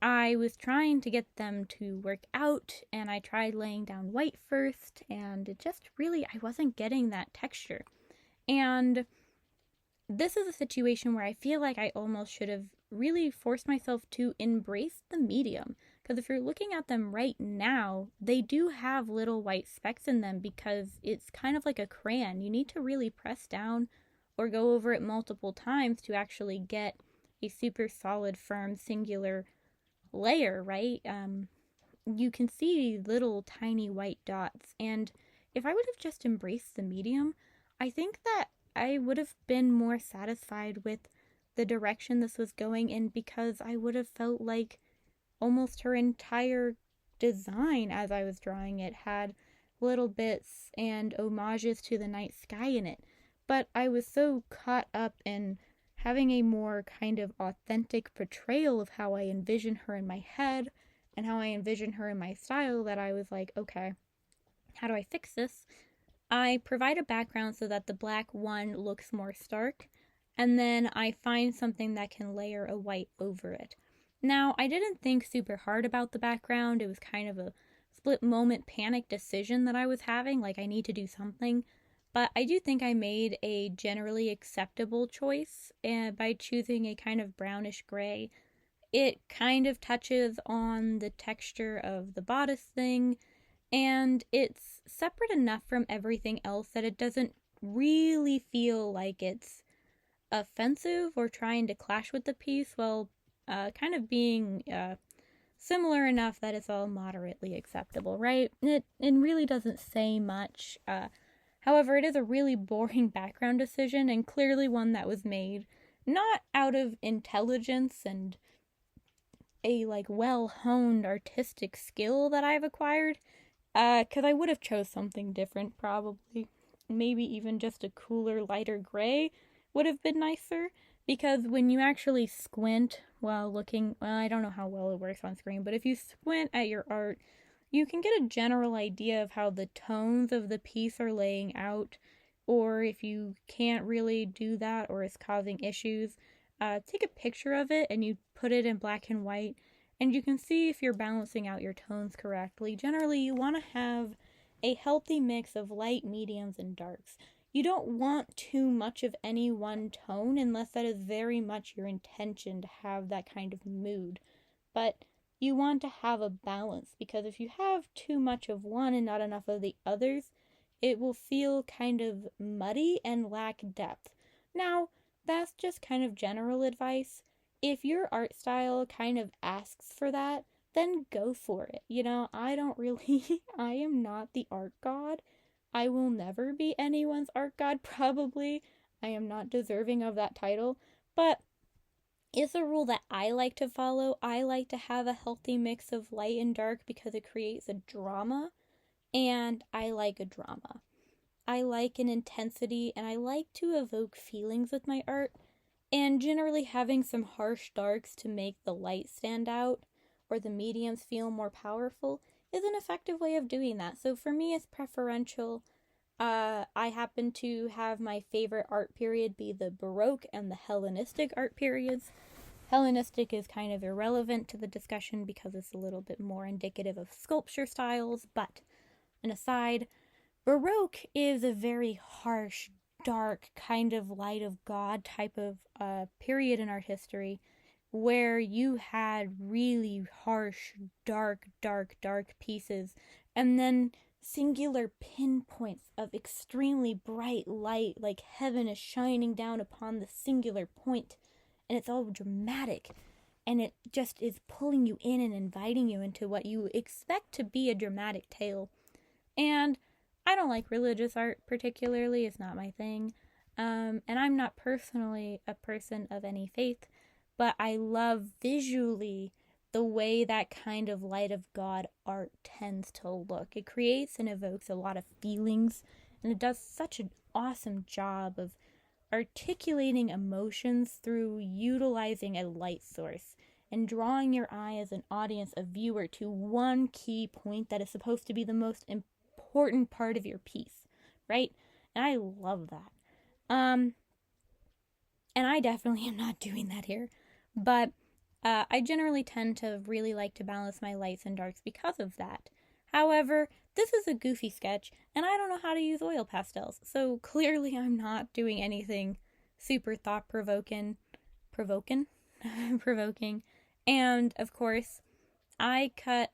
I was trying to get them to work out, and I tried laying down white first, and it just really, I wasn't getting that texture. And this is a situation where I feel like I almost should have really forced myself to embrace the medium. Because if you're looking at them right now, they do have little white specks in them because it's kind of like a crayon. You need to really press down or go over it multiple times to actually get a super solid, firm, singular layer, right? You can see little tiny white dots. And if I would have just embraced the medium, I think that I would have been more satisfied with the direction this was going in, because I would have felt like almost her entire design as I was drawing it had little bits and homages to the night sky in it. But I was so caught up in having a more kind of authentic portrayal of how I envision her in my head and how I envision her in my style that I was like, okay, how do I fix this? I provide a background so that the black one looks more stark, and then I find something that can layer a white over it. Now, I didn't think super hard about the background. It was kind of a split moment panic decision that I was having, like I need to do something. But I do think I made a generally acceptable choice by choosing a kind of brownish gray. It kind of touches on the texture of the bodice thing, and it's separate enough from everything else that it doesn't really feel like it's offensive or trying to clash with the piece while kind of being similar enough that it's all moderately acceptable, right? It really doesn't say much. However, it is a really boring background decision, and clearly one that was made not out of intelligence and a well-honed artistic skill that I've acquired, because I would have chose something different probably. Maybe even just a cooler, lighter gray would have been nicer, because when you actually squint while looking, well, I don't know how well it works on screen, but if you squint at your art, you can get a general idea of how the tones of the piece are laying out, or if you can't really do that or it's causing issues, take a picture of it and you put it in black and white, and you can see if you're balancing out your tones correctly. Generally, you want to have a healthy mix of light, mediums, and darks. You don't want too much of any one tone unless that is very much your intention to have that kind of mood. But you want to have a balance, because if you have too much of one and not enough of the others, it will feel kind of muddy and lack depth. Now, that's just kind of general advice. If your art style kind of asks for that, then go for it. I don't really, I am not the art god. I will never be anyone's art god, probably. I am not deserving of that title, but it's a rule that I like to follow. I like to have a healthy mix of light and dark because it creates a drama, and I like a drama. I like an intensity, and I like to evoke feelings with my art, and generally having some harsh darks to make the light stand out or the mediums feel more powerful is an effective way of doing that. So for me, it's preferential. I happen to have my favorite art period be the Baroque and the Hellenistic art periods. Hellenistic is kind of irrelevant to the discussion because it's a little bit more indicative of sculpture styles, but an aside, Baroque is a very harsh, dark, kind of light of God type of period in art history, where you had really harsh, dark pieces, and then singular pinpoints of extremely bright light, like heaven is shining down upon the singular point, and it's all dramatic, and it just is pulling you in and inviting you into what you expect to be a dramatic tale. And I don't like religious art particularly. It's not my thing. And I'm not personally a person of any faith, but I love visually the way that kind of light of God art tends to look. It creates and evokes a lot of feelings, and it does such an awesome job of articulating emotions through utilizing a light source and drawing your eye as an audience, a viewer, to one key point that is supposed to be the most important part of your piece, right? And I love that. And I definitely am not doing that here, but I generally tend to really like to balance my lights and darks because of that. However, this is a goofy sketch, and I don't know how to use oil pastels, so clearly I'm not doing anything super thought-provoking. Provoking. And, of course, I cut,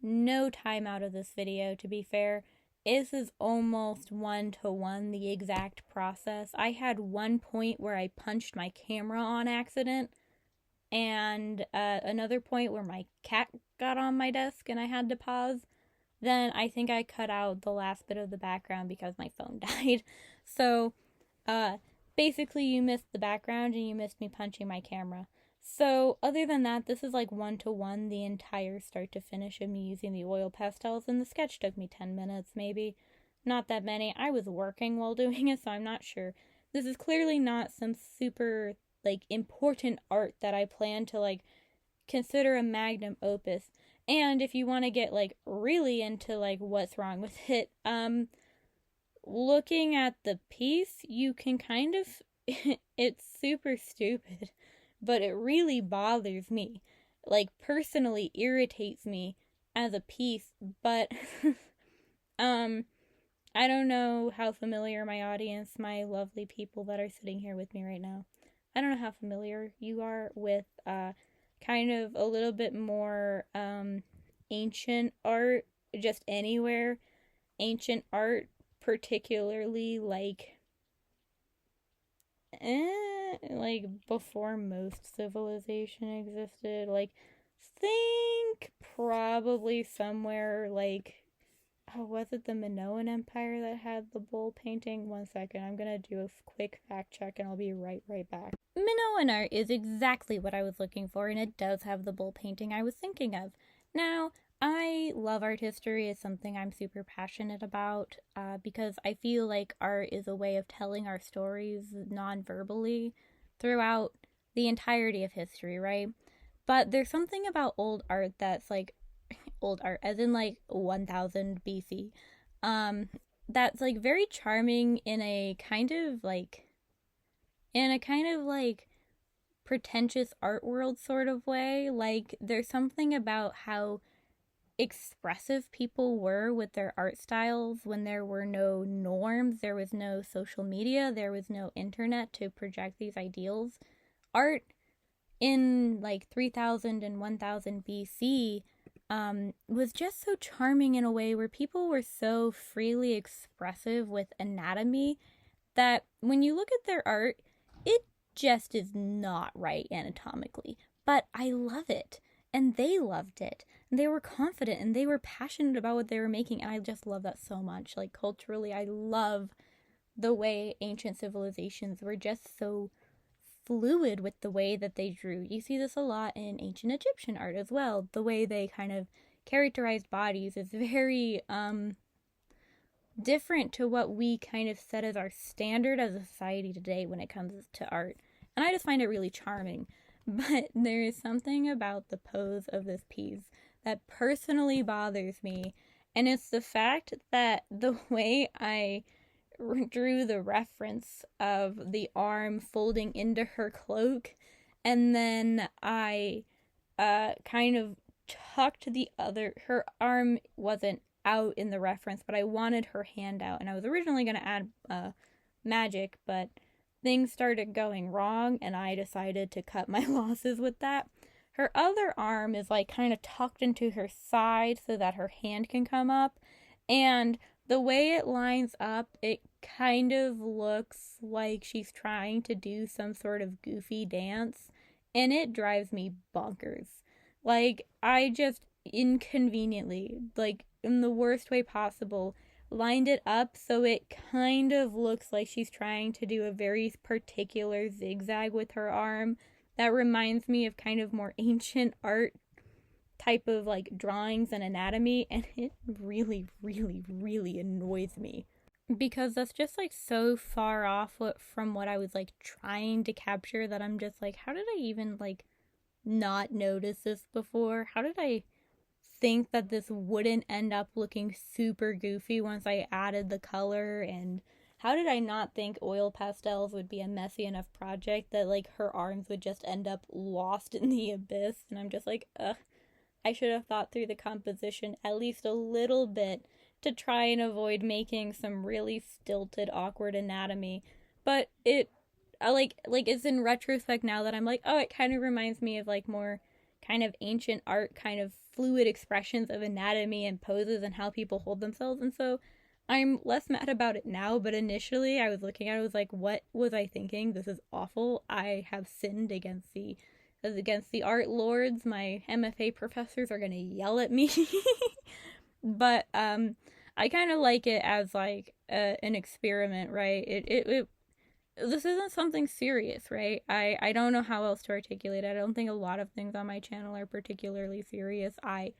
no time out of this video, to be fair. This is almost 1-to-1 the exact process. I had one point where I punched my camera on accident, and another point where my cat got on my desk and I had to pause. Then I think I cut out the last bit of the background because my phone died. So, basically you missed the background and you missed me punching my camera. So, other than that, this is 1-to-1 the entire start to finish of me using the oil pastels, and the sketch took me 10 minutes, maybe. Not that many. I was working while doing it, so I'm not sure. This is clearly not some super, important art that I plan to, consider a magnum opus. And if you want to get, really into, what's wrong with it, looking at the piece, you can kind of, it's super stupid, but it really bothers me. Personally irritates me as a piece, but, I don't know how familiar my audience, my lovely people that are sitting here with me right now, I don't know how familiar you are with, kind of a little bit more, ancient art, just anywhere. Ancient art, particularly, like before most civilization existed. Like, think probably somewhere like, oh, was it the Minoan Empire that had the bull painting? 1 second, I'm gonna do a quick fact check and I'll be right back. Minoan art is exactly what I was looking for, and it does have the bull painting I was thinking of. Now, I love art history. It's something I'm super passionate about because I feel like art is a way of telling our stories non-verbally throughout the entirety of history, right? But there's something about old art that's like old art, as in like 1000 BC, that's like very charming in a kind of like pretentious art world sort of way. Like, there's something about how expressive people were with their art styles when there were no norms, there was no social media, there was no internet to project these ideals. Art in like 3000 and 1000 BC was just so charming in a way where people were so freely expressive with anatomy that when you look at their art, it just is not right anatomically. But I love it. And they loved it. And they were confident and they were passionate about what they were making. And I just love that so much. Like, culturally, I love the way ancient civilizations were just so fluid with the way that they drew. You see this a lot in ancient Egyptian art as well. The way they kind of characterized bodies is very different to what we kind of set as our standard as a society today when it comes to art. And I just find it really charming. But there is something about the pose of this piece that personally bothers me. And it's the fact that the way I drew the reference of the arm folding into her cloak, and then I kind of tucked her arm wasn't out in the reference, but I wanted her hand out, and I was originally going to add magic, but things started going wrong, and I decided to cut my losses with that. Her other arm is like kind of tucked into her side so that her hand can come up, and the way it lines up, it kind of looks like she's trying to do some sort of goofy dance, and it drives me bonkers. Like, I just inconveniently, like, in the worst way possible, lined it up so it kind of looks like she's trying to do a very particular zigzag with her arm that reminds me of kind of more ancient art type of like drawings and anatomy, and it really annoys me because that's just like so far off from what I was like trying to capture that I'm just like, how did I even like not notice this before? How did I think that this wouldn't end up looking super goofy once I added the color? And how did I not think oil pastels would be a messy enough project that like her arms would just end up lost in the abyss? And I'm just like, I should have thought through the composition at least a little bit to try and avoid making some really stilted, awkward anatomy. But it, like it's in retrospect now that I'm like, oh, it kind of reminds me of like more kind of ancient art, kind of fluid expressions of anatomy and poses and how people hold themselves. And so I'm less mad about it now, but initially I was looking at it, I was like, what was I thinking? This is awful. I have sinned against the art lords. My MFA professors are gonna yell at me. But I kind of like it as like an experiment, right? It this isn't something serious, right? I don't know how else to articulate it. I don't think a lot of things on my channel are particularly serious. I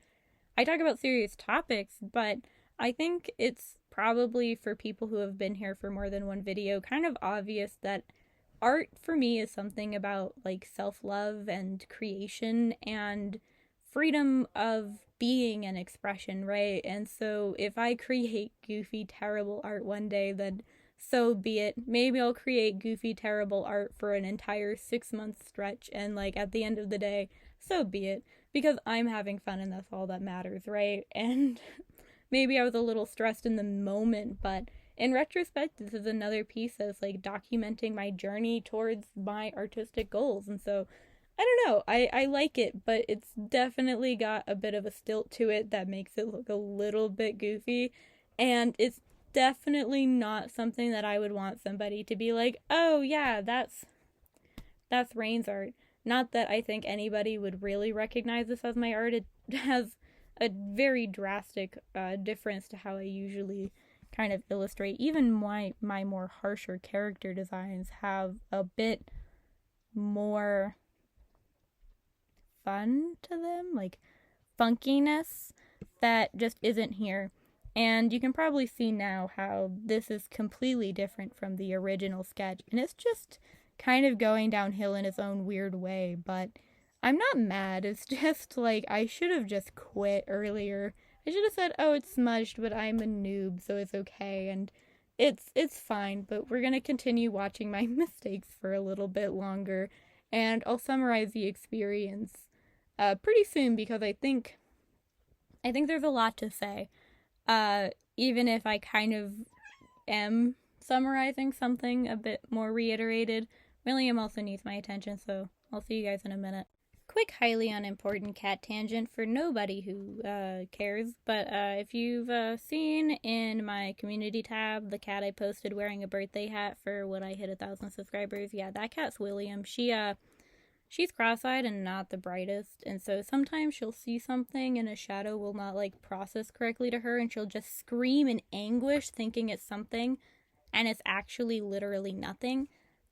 talk about serious topics, but I think it's probably for people who have been here for more than one video kind of obvious that art for me is something about like self-love and creation and freedom of being and expression, right? And so if I create goofy, terrible art one day, then so be it. Maybe I'll create goofy, terrible art for an entire 6-month stretch, and like at the end of the day, so be it. Because I'm having fun and that's all that matters, right? And maybe I was a little stressed in the moment, but in retrospect, this is another piece that's like documenting my journey towards my artistic goals. And so, I don't know, I like it, but it's definitely got a bit of a stilt to it that makes it look a little bit goofy. And it's definitely not something that I would want somebody to be like, oh yeah, that's Rain's art. Not that I think anybody would really recognize this as my art. It has a very drastic difference to how I usually kind of illustrate. Even my more harsher character designs have a bit more fun to them, like funkiness that just isn't here. And you can probably see now how this is completely different from the original sketch, and it's just kind of going downhill in its own weird way, but I'm not mad. It's just like I should have just quit earlier. I should have said, "Oh, it's smudged, but I'm a noob, so it's okay." And it's fine, but we're going to continue watching my mistakes for a little bit longer, and I'll summarize the experience pretty soon because I think there's a lot to say. Even if I kind of am summarizing something a bit more reiterated, William also needs my attention, so I'll see you guys in a minute. Quick, highly unimportant cat tangent for nobody who cares, but if you've seen in my community tab the cat I posted wearing a birthday hat for when I hit 1,000 subscribers, yeah, that cat's William. She's cross-eyed and not the brightest, and so sometimes she'll see something and a shadow will not like process correctly to her, and she'll just scream in anguish thinking it's something, and it's actually literally nothing.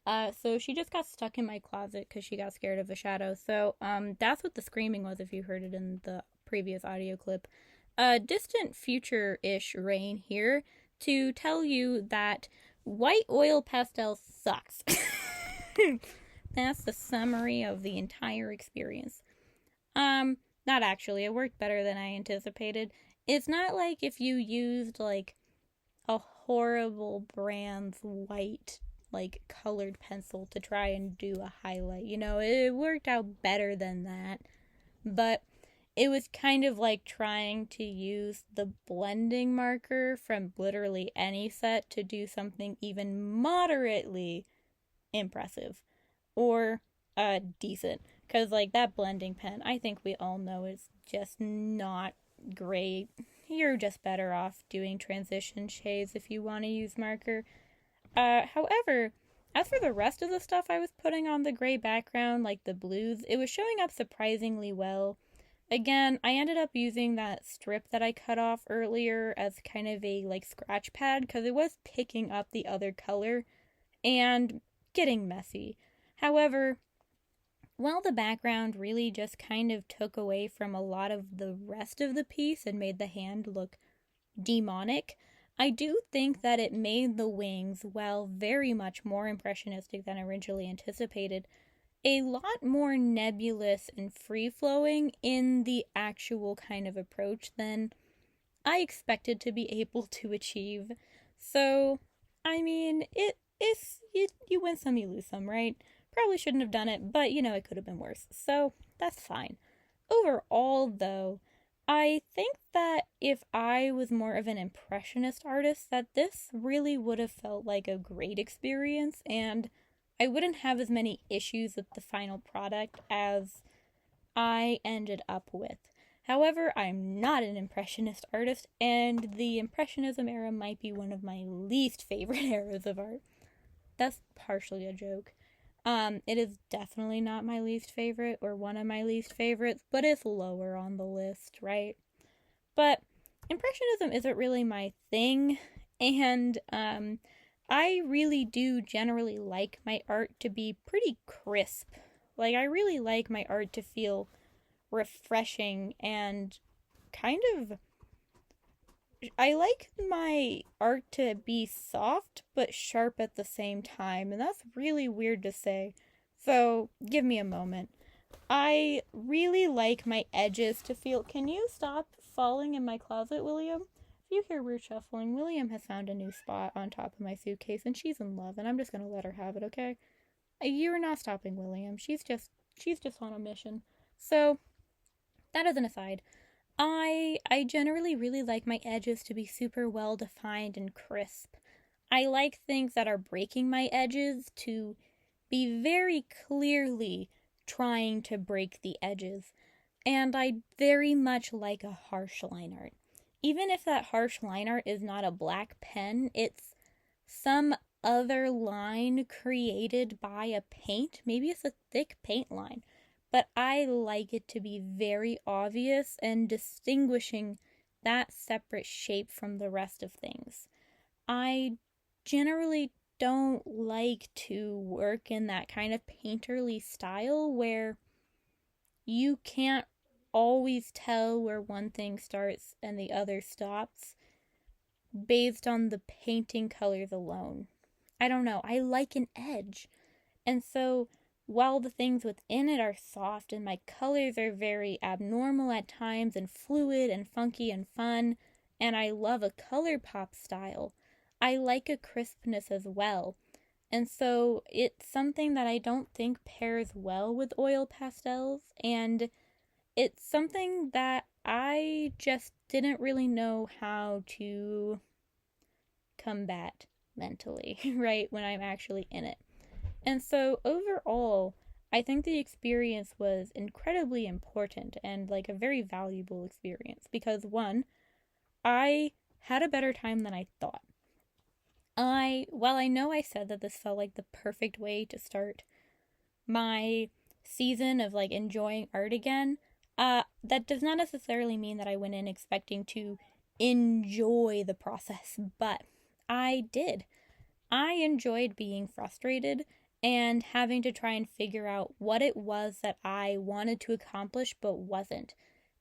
So she just got stuck in my closet because she got scared of a shadow. So that's what the screaming was if you heard it in the previous audio clip. Distant future-ish Rain here to tell you that white oil pastel sucks. That's the summary of the entire experience. Not actually. It worked better than I anticipated. It's not like if you used like a horrible brand's white like colored pencil to try and do a highlight. You know, it worked out better than that. But it was kind of like trying to use the blending marker from literally any set to do something even moderately impressive or decent. Because like that blending pen, I think we all know is just not great. You're just better off doing transition shades if you want to use marker. However, as for the rest of the stuff I was putting on the gray background, like the blues, it was showing up surprisingly well. Again, I ended up using that strip that I cut off earlier as kind of a like scratch pad because it was picking up the other color and getting messy. However, while the background really just kind of took away from a lot of the rest of the piece and made the hand look demonic, I do think that it made the wings, while very much more impressionistic than originally anticipated, a lot more nebulous and free-flowing in the actual kind of approach than I expected to be able to achieve. So, I mean, it's you win some, you lose some, right? Probably shouldn't have done it, but you know, it could have been worse. So, that's fine. Overall, though, I think that if I was more of an impressionist artist, that this really would have felt like a great experience, and I wouldn't have as many issues with the final product as I ended up with. However, I'm not an impressionist artist, and the Impressionism era might be one of my least favorite eras of art. That's partially a joke. It is definitely not my least favorite or one of my least favorites, but it's lower on the list, right? But Impressionism isn't really my thing, and I really do generally like my art to be pretty crisp. Like, I really like my art to feel refreshing and kind of... I like my art to be soft but sharp at the same time, and that's really weird to say. So, give me a moment. I really like my edges to feel... Can you stop falling in my closet, William? If you hear weird shuffling, William has found a new spot on top of my suitcase, and she's in love, and I'm just gonna let her have it, okay? You're not stopping William. She's just on a mission. So, that is an aside. I generally really like my edges to be super well defined and crisp. I like things that are breaking my edges to be very clearly trying to break the edges. And I very much like a harsh line art. even if that harsh line art is not a black pen, it's some other line created by a paint. Maybe it's a thick paint line, but I like it to be very obvious and distinguishing that separate shape from the rest of things. I generally don't like to work in that kind of painterly style where you can't always tell where one thing starts and the other stops based on the painting colors alone. I don't know. I like an edge. And so while the things within it are soft and my colors are very abnormal at times and fluid and funky and fun, and I love a color pop style, I like a crispness as well. And so it's something that I don't think pairs well with oil pastels, and it's something that I just didn't really know how to combat mentally, right, when I'm actually in it. And so overall, I think the experience was incredibly important and like a very valuable experience because one, I had a better time than I thought. While I know I said that this felt like the perfect way to start my season of like enjoying art again, that does not necessarily mean that I went in expecting to enjoy the process, but I did. I enjoyed being frustrated and having to try and figure out what it was that I wanted to accomplish but wasn't.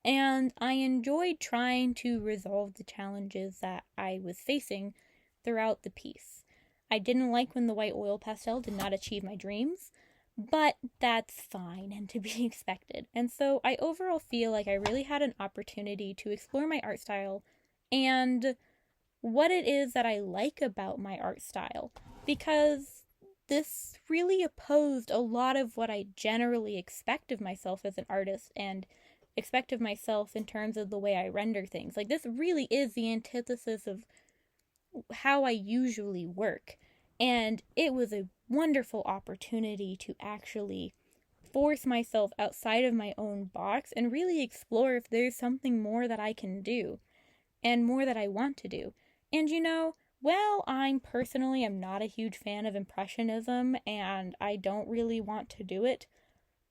And I enjoyed trying to resolve the challenges that I was facing throughout the piece. I didn't like when the white oil pastel did not achieve my dreams, but that's fine and to be expected. And so I overall feel like I really had an opportunity to explore my art style and what it is that I like about my art style, because this really opposed a lot of what I generally expect of myself as an artist and expect of myself in terms of the way I render things. Like, this really is the antithesis of how I usually work. And it was a wonderful opportunity to actually force myself outside of my own box and really explore if there's something more that I can do and more that I want to do. And well, I'm not a huge fan of Impressionism and I don't really want to do it,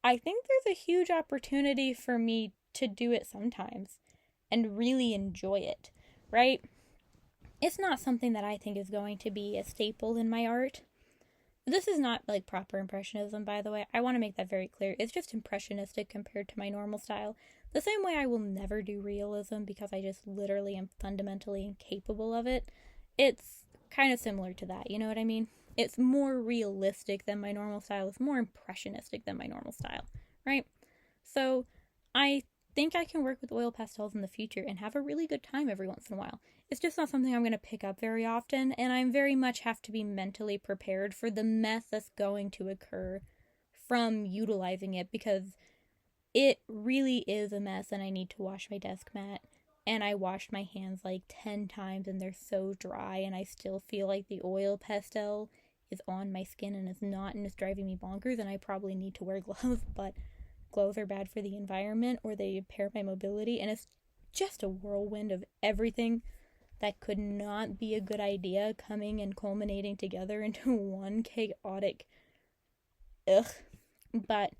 I think there's a huge opportunity for me to do it sometimes and really enjoy it, right? It's not something that I think is going to be a staple in my art. This is not like proper Impressionism, by the way. I want to make that very clear. It's just impressionistic compared to my normal style. The same way I will never do realism because I just literally am fundamentally incapable of it. It's kind of similar to that, you know what I mean? It's more realistic than my normal style. It's more impressionistic than my normal style, right? So I think I can work with oil pastels in the future and have a really good time every once in a while. It's just not something I'm going to pick up very often, and I very much have to be mentally prepared for the mess that's going to occur from utilizing it, because it really is a mess and I need to wash my desk mat. And I washed my hands like 10 times and they're so dry, and I still feel like the oil pastel is on my skin and it's not, and it's driving me bonkers, and I probably need to wear gloves, but gloves are bad for the environment or they impair my mobility, and it's just a whirlwind of everything that could not be a good idea coming and culminating together into one chaotic But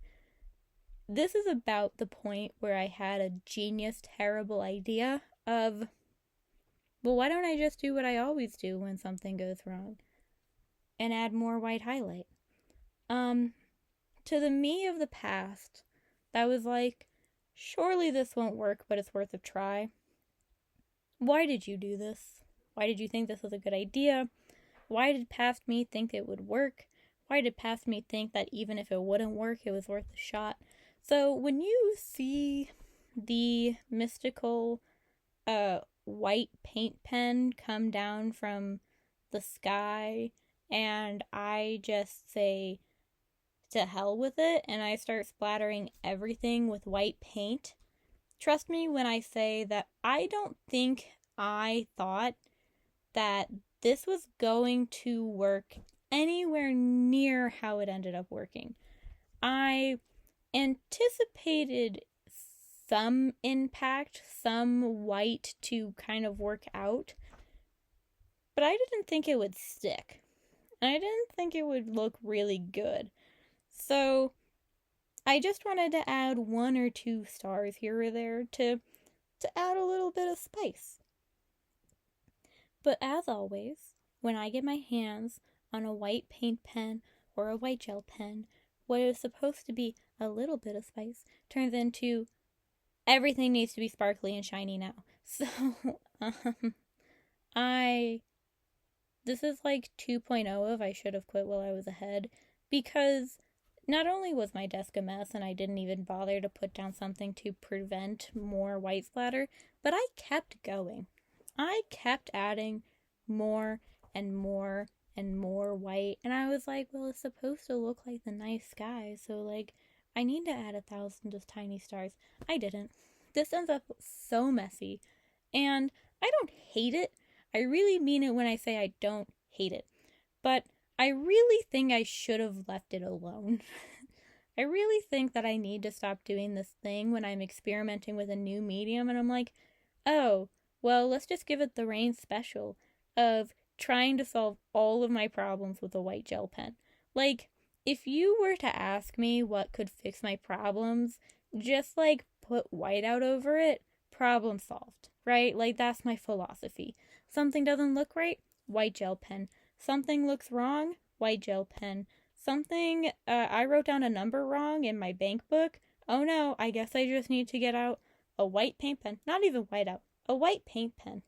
this is about the point where I had a genius, terrible idea of, well, why don't I just do what I always do when something goes wrong and add more white highlight? To the me of the past, that was like, surely this won't work, but it's worth a try. Why did you do this? Why did you think this was a good idea? Why did past me think it would work? Why did past me think that even if it wouldn't work, it was worth a shot? So when you see the mystical white paint pen come down from the sky and I just say, to hell with it, and I start splattering everything with white paint, trust me when I say that I don't think I thought that this was going to work anywhere near how it ended up working. I anticipated some impact, some white to kind of work out, but I didn't think it would stick. I didn't think it would look really good. So I just wanted to add 1 or 2 stars here or there to add a little bit of spice. But as always, when I get my hands on a white paint pen or a white gel pen, what is supposed to be a little bit of spice turns into everything needs to be sparkly and shiny now. So, this is like 2.0 of I should have quit while I was ahead, because not only was my desk a mess and I didn't even bother to put down something to prevent more white splatter, but I kept going. I kept adding more and more and more white, and I was like, well, it's supposed to look like the night sky, so like I need to add 1,000 of tiny stars. I didn't. This ends up so messy, and I don't hate it. I really mean it when I say I don't hate it, but I really think I should have left it alone. I really think that I need to stop doing this thing when I'm experimenting with a new medium and I'm like, oh, well, let's just give it the Rain special of trying to solve all of my problems with a white gel pen. Like, if you were to ask me what could fix my problems, just like put white out over it, problem solved, right? Like, that's my philosophy. Something doesn't look right, white gel pen. Something looks wrong, white gel pen. Something, I wrote down a number wrong in my bank book. Oh no, I guess I just need to get out a white paint pen. Not even white out, a white paint pen.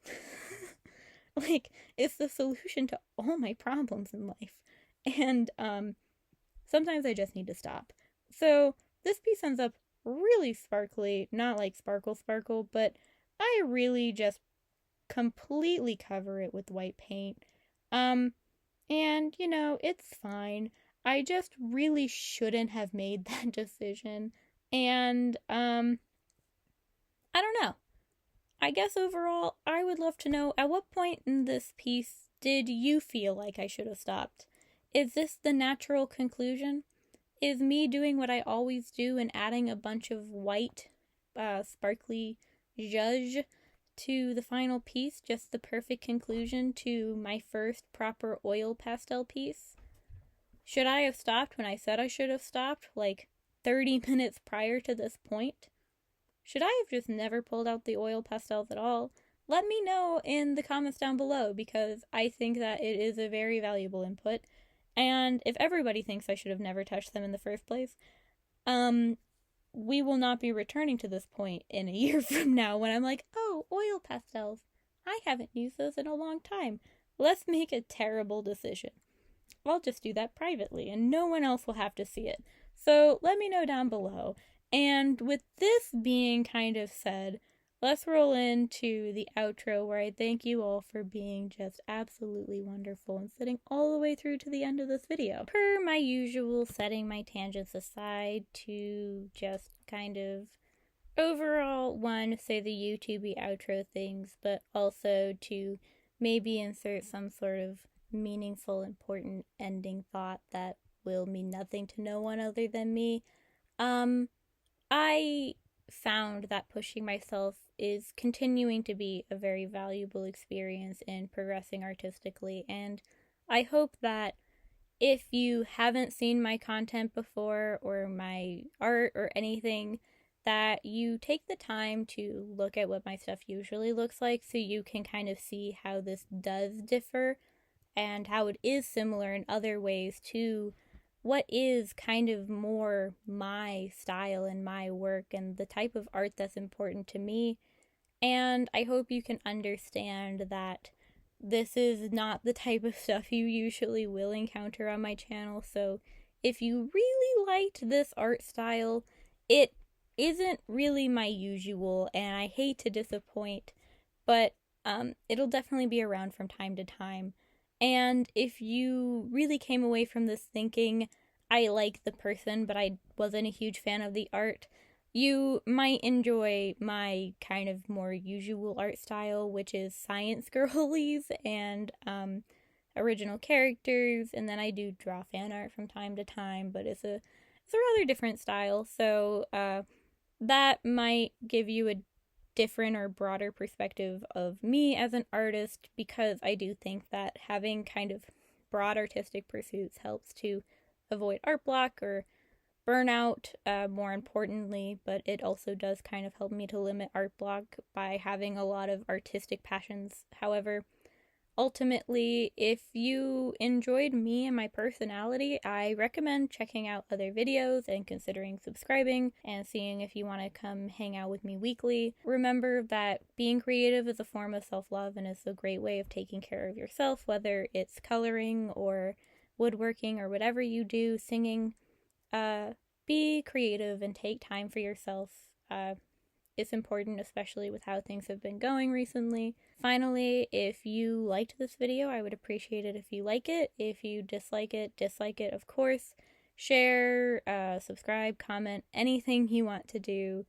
Like, it's the solution to all my problems in life. And, sometimes I just need to stop. So, this piece ends up really sparkly, not like sparkle sparkle, but I really just completely cover it with white paint. And, you know, it's fine. I just really shouldn't have made that decision. And, I don't know. I guess overall, I would love to know, at what point in this piece did you feel like I should have stopped? Is this the natural conclusion? Is me doing what I always do and adding a bunch of white, sparkly zhuzh to the final piece just the perfect conclusion to my first proper oil pastel piece? Should I have stopped when I said I should have stopped, like 30 minutes prior to this point? Should I have just never pulled out the oil pastels at all? Let me know in the comments down below, because I think that it is a very valuable input. And if everybody thinks I should have never touched them in the first place, we will not be returning to this point in a year from now when I'm like, oh, oil pastels. I haven't used those in a long time. Let's make a terrible decision. I'll just do that privately and no one else will have to see it. So let me know down below. And with this being kind of said, let's roll into the outro where I thank you all for being just absolutely wonderful and sitting all the way through to the end of this video. Per my usual, setting my tangents aside to just kind of overall, one, say the YouTubey outro things, but also to maybe insert some sort of meaningful, important ending thought that will mean nothing to no one other than me. I found that pushing myself is continuing to be a very valuable experience in progressing artistically, and I hope that if you haven't seen my content before or my art or anything, that you take the time to look at what my stuff usually looks like so you can kind of see how this does differ and how it is similar in other ways to what is kind of more my style and my work and the type of art that's important to me. And I hope you can understand that this is not the type of stuff you usually will encounter on my channel. So if you really liked this art style, it isn't really my usual, and I hate to disappoint, but it'll definitely be around from time to time. And if you really came away from this thinking, I like the person, but I wasn't a huge fan of the art, you might enjoy my kind of more usual art style, which is science girlies and original characters, and then I do draw fan art from time to time, but it's a rather different style. So that might give you a different or broader perspective of me as an artist, because I do think that having kind of broad artistic pursuits helps to avoid art block or burnout, more importantly, but it also does kind of help me to limit art block by having a lot of artistic passions. However, ultimately, if you enjoyed me and my personality, I recommend checking out other videos and considering subscribing and seeing if you want to come hang out with me weekly. Remember that being creative is a form of self-love and is a great way of taking care of yourself, whether it's coloring or woodworking or whatever you do, singing. Be creative and take time for yourself. It's important, especially with how things have been going recently. Finally, if you liked this video, I would appreciate it if you like it. If you dislike it, of course. Share, subscribe, comment, anything you want to do.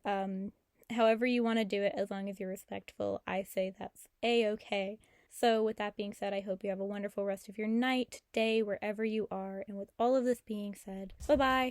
However you want to do it, as long as you're respectful, I say that's a-okay. So with that being said, I hope you have a wonderful rest of your night, day, wherever you are. And with all of this being said, bye-bye.